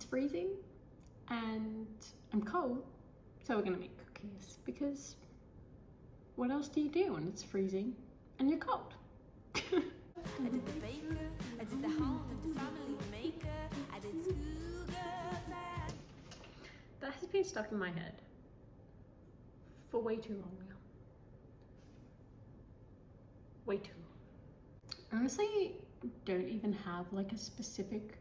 freezing and I'm cold, so we're gonna make cookies because what else do you do when it's freezing and you're cold? I did the baker, I did the home and the family maker, I did schoolgirl. That has been stuck in my head for way too long now. Way too long. I honestly don't even have like a specific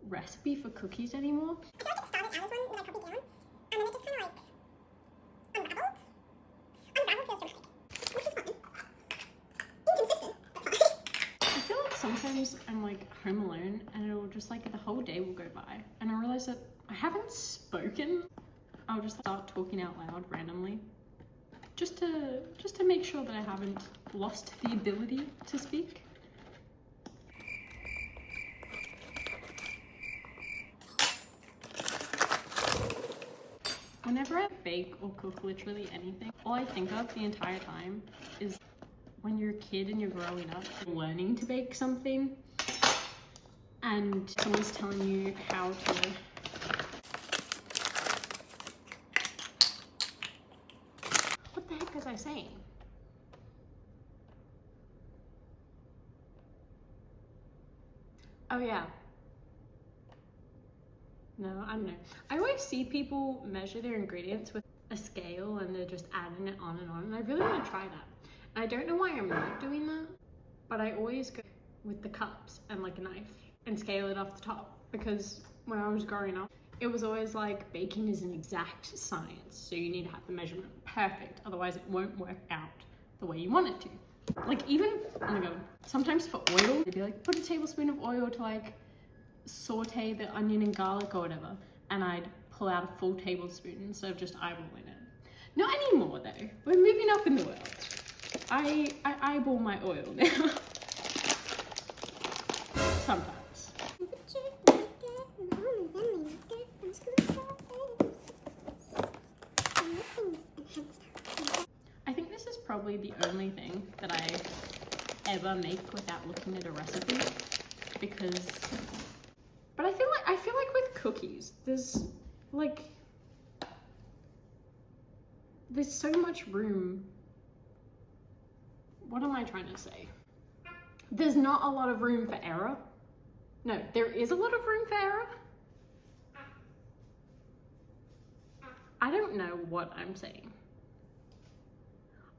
recipe for cookies anymore. I feel like it started out as one that I copied down, and then it just kind of like unraveled. Unraveled feels dramatic, which is fun. Inconsistent, but fun. I feel like sometimes I'm like home alone and it'll just like the whole day will go by and I realize that I haven't spoken. I'll just start talking out loud randomly just to make sure that I haven't lost the ability to speak. Whenever I bake or cook literally anything, all I think of the entire time is when you're a kid and you're growing up and learning to bake something and someone's telling you how to what the heck was I saying? Oh yeah. No, I don't know. I always see people measure their ingredients with a scale and they're just adding it on and I really want to try that. I don't know why I'm not doing that, but I always go with the cups and like a knife and scale it off the top because when I was growing up, it was always like baking is an exact science, so you need to have the measurement perfect, otherwise it won't work out the way you want it to. Like even, oh my god, sometimes for oil, they'd be like, put a tablespoon of oil to like saute the onion and garlic or whatever, and I'd pull out a full tablespoon instead of just eyeballing it. Not anymore though, we're moving up in the world. I eyeball my oil now. Sometimes. I think this is probably the only thing that I ever make without looking at a recipe because, but I feel like with cookies, there's so much room. What am I trying to say? There's not a lot of room for error. No, there is a lot of room for error. I don't know what I'm saying.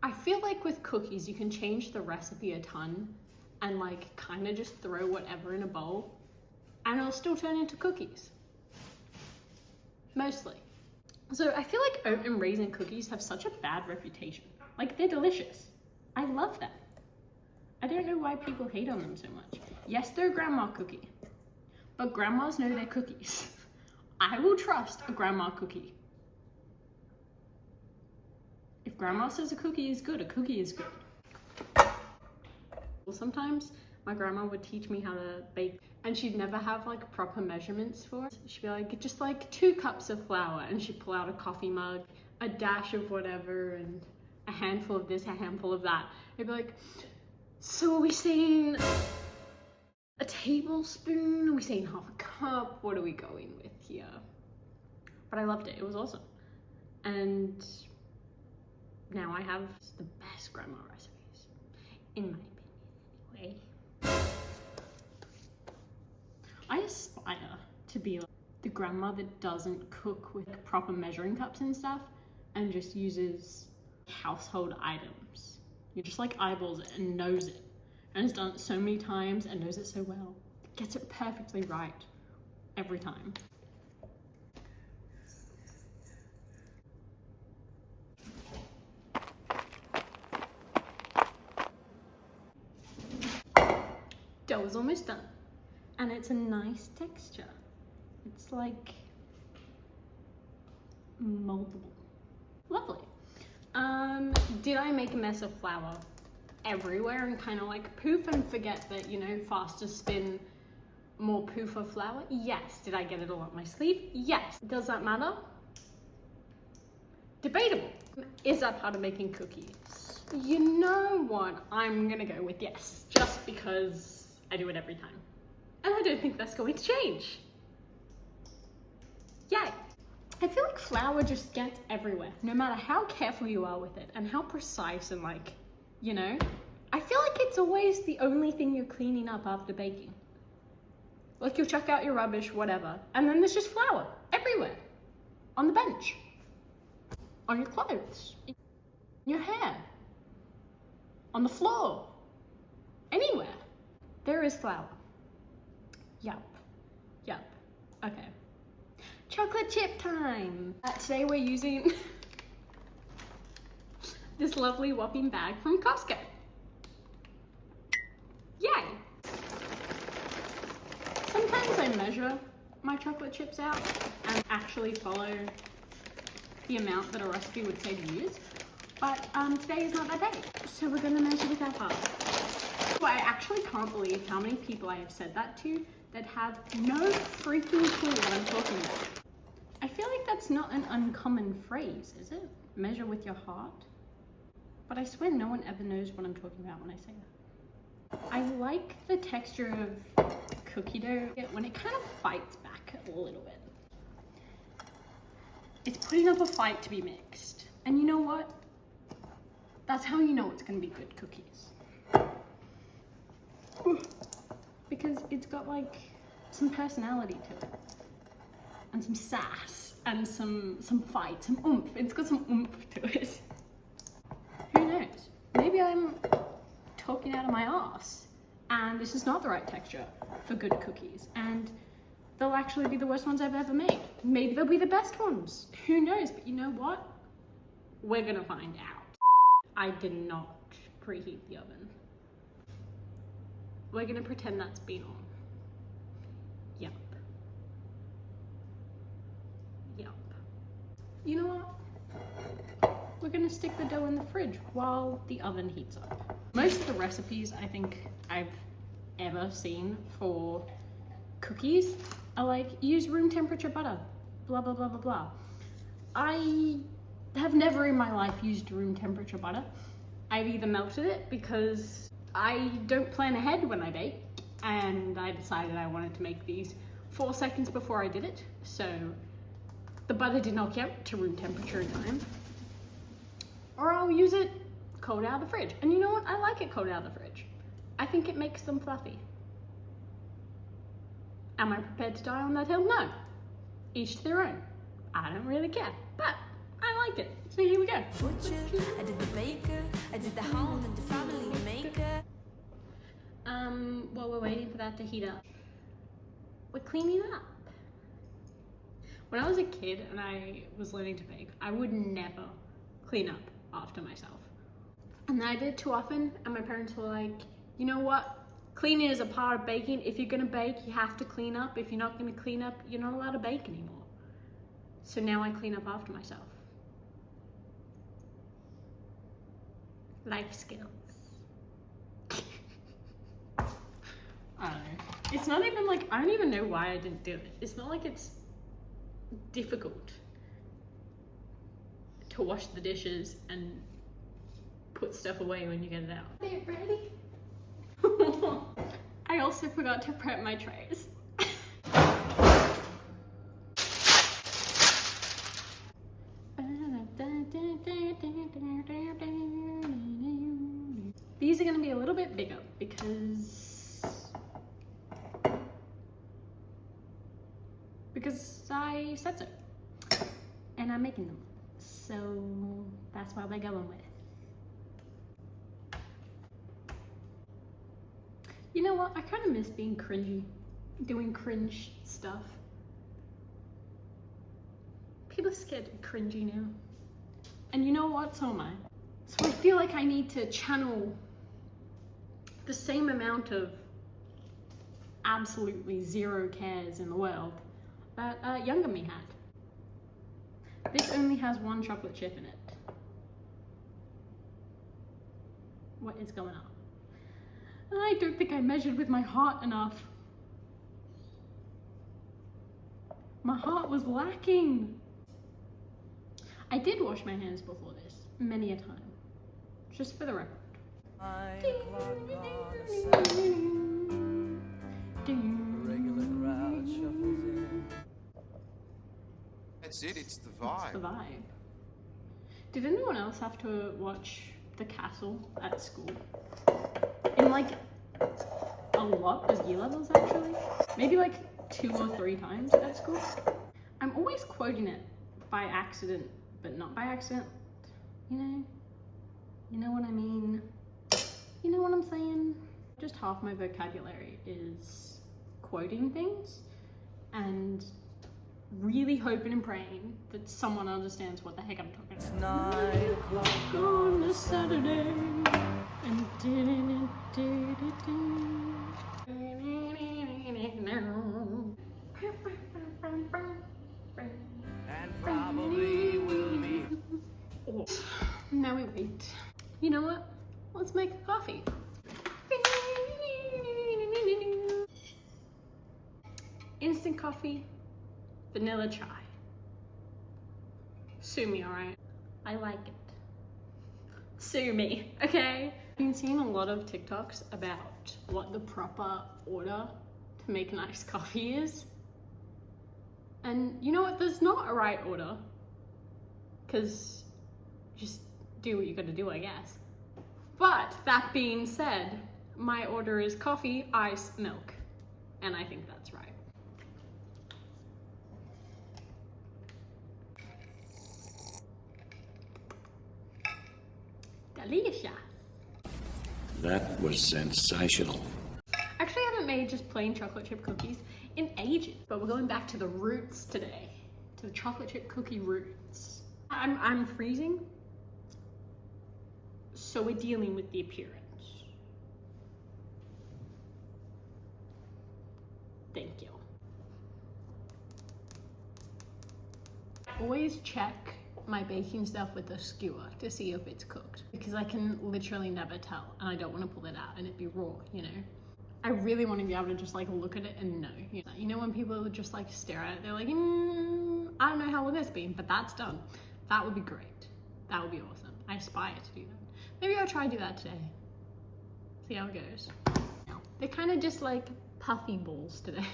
I feel like with cookies, you can change the recipe a ton and like kind of just throw whatever in a bowl and it'll still turn into cookies. Mostly. So I feel like oat and raisin cookies have such a bad reputation. Like they're delicious. I love them. I don't know why people hate on them so much. Yes, they're a grandma cookie, but grandmas know their cookies. I will trust a grandma cookie. If grandma says a cookie is good, a cookie is good. Sometimes my grandma would teach me how to bake and she'd never have like proper measurements for it. She'd be like, just like 2 cups of flour, and she'd pull out a coffee mug, a dash of whatever, and a handful of this, a handful of that. It'd be like, so are we saying a tablespoon? Are we saying half a cup? What are we going with here? But I loved it, it was awesome. And now I have the best grandma recipes, in my opinion anyway. I aspire to be like the grandma that doesn't cook with proper measuring cups and stuff and just uses household items. You just like eyeballs it and knows it and has done it so many times and knows it so well. Gets it perfectly right every time. Dough is almost done and it's a nice texture. It's like moldable. Lovely. Did I make a mess of flour everywhere and kind of like poof and forget that, you know, faster spin, more poof of flour? Yes. Did I get it all up my sleeve? Yes. Does that matter? Debatable. Is that part of making cookies? You know what? I'm gonna go with yes, just because I do it every time. And I don't think that's going to change. I feel like flour just gets everywhere, no matter how careful you are with it and how precise and like, you know, I feel like it's always the only thing you're cleaning up after baking. Like you'll chuck out your rubbish, whatever, and then there's just flour everywhere. On the bench, on your clothes, in your hair, on the floor, anywhere. There is flour. Yup. Okay. Chocolate chip time. Today we're using this lovely whopping bag from Costco. Yay! Sometimes I measure my chocolate chips out and actually follow the amount that a recipe would say to use, but today is not that day, so we're gonna measure with our heart. So I actually can't believe how many people I have said that to that have no freaking clue what I'm talking about. I feel like that's not an uncommon phrase, is it? Measure with your heart? But I swear no one ever knows what I'm talking about when I say that. I like the texture of cookie dough when it kind of fights back a little bit. It's putting up a fight to be mixed. And you know what? That's how you know it's gonna be good cookies. Because it's got like some personality to it. And some sass and some fight, some oomph. It's got some oomph to it. Who knows? Maybe I'm talking out of my ass and this is not the right texture for good cookies and they'll actually be the worst ones I've ever made. Maybe they'll be the best ones. Who knows? But you know what? We're gonna find out. I did not preheat the oven. We're gonna pretend that's been on. Yup. You know what? We're gonna stick the dough in the fridge while the oven heats up. Most of the recipes I think I've ever seen for cookies are like, use room temperature butter, blah, blah, blah, blah, blah. I have never in my life used room temperature butter. I've either melted it because I don't plan ahead when I bake and I decided I wanted to make these 4 seconds before I did it, so the butter did not get to room temperature in time. Or I'll use it cold out of the fridge. And you know what? I like it cold out of the fridge. I think it makes them fluffy. Am I prepared to die on that hill? No. Each to their own. I don't really care, but I like it. So here we go. Butcher, I did the baker, I did the home and the family maker. While we're waiting for that to heat up, we're cleaning up. When I was a kid and I was learning to bake, I would never clean up after myself. And then I did it too often and my parents were like, you know what? Cleaning is a part of baking. If you're gonna bake, you have to clean up. If you're not gonna clean up, you're not allowed to bake anymore. So now I clean up after myself. Life skills. I don't know. It's not even like, I don't even know why I didn't do it. It's not like it's difficult to wash the dishes and put stuff away when you get it out. Are you ready? I also forgot to prep my trays. These are going to be a little bit bigger because I said so. And I'm making them. So that's why we're going with. You know what? I kind of miss being cringy, doing cringe stuff. People are scared to be cringy now. And you know what? So am I. So I feel like I need to channel the same amount of absolutely zero cares in the world that younger me had. This only has 1 chocolate chip in it. What is going on? I don't think I measured with my heart enough. My heart was lacking. I did wash my hands before this, many a time. Just for the record. That's it, it's the It's the vibe. vibe. Did anyone else have to watch The Castle at school? In like a lot of year levels actually. Maybe like 2 or 3 times at school. I'm always quoting it by accident, but not by accident. You know what I mean? You know what I'm saying? Just half my vocabulary is quoting things and really hoping and praying that someone understands what the heck I'm talking about. 9 o'clock on a Saturday. And And probably will be. Now we wait. You know what? Let's make a coffee. Instant coffee, vanilla chai. Sue me, alright? I like it. Sue me, okay? I've been seeing a lot of TikToks about what the proper order to make a nice coffee is. And you know what? There's not a right order. Because just do what you gotta do, I guess. But that being said, my order is coffee, ice, milk. And I think that's right. Delicious. That was sensational. Actually, I haven't made just plain chocolate chip cookies in ages, but we're going back to the roots today, to the chocolate chip cookie roots. I'm freezing, so we're dealing with the appearance. Thank you. Always check my baking stuff with a skewer to see if it's cooked, because I can literally never tell and I don't want to pull it out and it be raw, you know? I really want to be able to just like look at it and know, you know when people just like stare at it, they're like, I don't know how long it's been, but that's done. That would be great. That would be awesome. I aspire to do that. Maybe I'll try to do that today. See how it goes. No. They're kind of just like puffy balls today.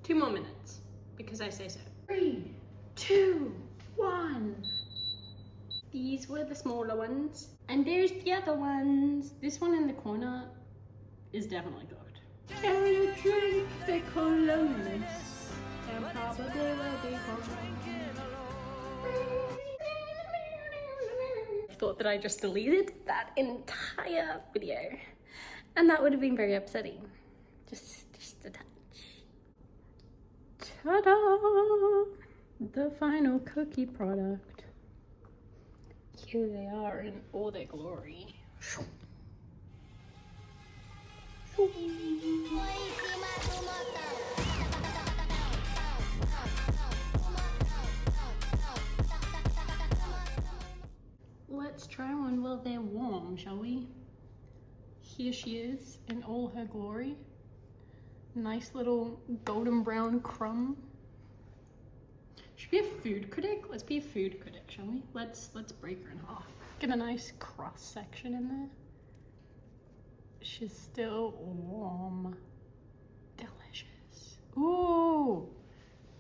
2 more minutes, because I say so. 3, 2, 1. These were the smaller ones. And there's the other ones. This one in the corner is definitely cooked. Can you drink the colonus? And probably will be home. Thought that I just deleted that entire video. And that would have been very upsetting. Just a touch. Ta-da! The final cookie product. Here they are in all their glory. Let's try one while they're warm, shall we? Here she is in all her glory. Nice little golden brown crumb. Should be a food critic? Let's be a food critic, shall we? Let's break her in half. Get a nice cross section in there. She's still warm. Delicious. Ooh!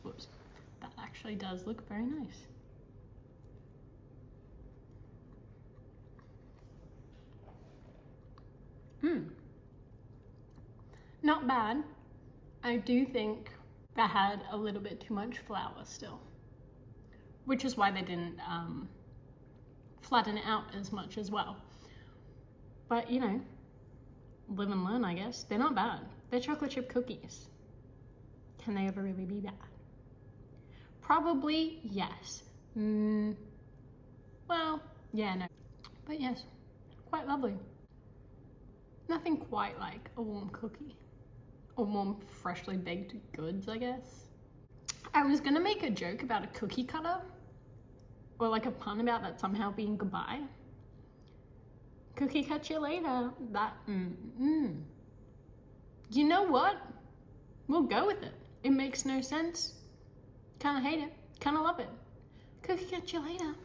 Whoops. That actually does look very nice. Not bad. I do think that had a little bit too much flour still, which is why they didn't flatten it out as much as well. But you know, live and learn, I guess. They're not bad. They're chocolate chip cookies. Can they ever really be bad? Probably yes. Well, yeah, no. But yes, quite lovely. Nothing quite like a warm cookie. Or warm, freshly baked goods, I guess. I was gonna make a joke about a cookie cutter. Or like a pun about that somehow being goodbye. Cookie catch you later. That, You know what? We'll go with it. It makes no sense. Kinda hate it. Kinda love it. Cookie catch you later.